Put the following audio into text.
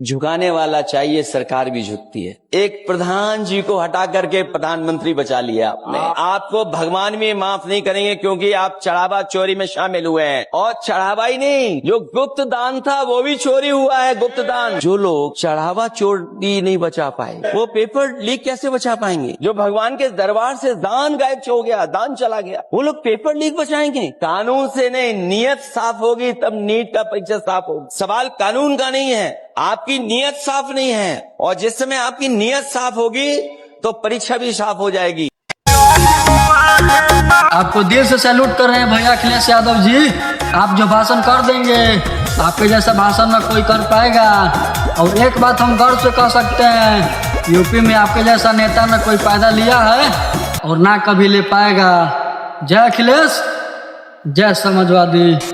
झुकाने वाला चाहिए, सरकार भी झुकती है। एक प्रधान जी को हटा करके प्रधानमंत्री बचा लिया आपने। आपको भगवान भी माफ नहीं करेंगे क्योंकि आप चढ़ावा चोरी में शामिल हुए हैं। और चढ़ावा ही नहीं, जो गुप्त दान था वो भी चोरी हुआ है, गुप्त दान। जो लोग चढ़ावा चोरी नहीं बचा पाए वो पेपर लीक कैसे बचा पाएंगे? जो भगवान के दरबार से दान गायब हो गया, दान चला गया, वो लोग पेपर लीक बचाएंगे? कानून से नहीं, नियत साफ होगी तब नीट का परीक्षा साफ होगी। सवाल कानून का नहीं है, आपकी नियत साफ नहीं है। और जिस समय आपकी नियत साफ होगी तो परीक्षा भी साफ हो जाएगी। आपको दिल से सैल्यूट कर रहे हैं भैया अखिलेश यादव जी। आप जो भाषण कर देंगे, आपके जैसा भाषण ना कोई कर पाएगा। और एक बात हम गर्व से कह सकते हैं, यूपी में आपके जैसा नेता ना कोई पैदा लिया है और ना कभी ले पाएगा। जय अखिलेश, जय समाजवादी।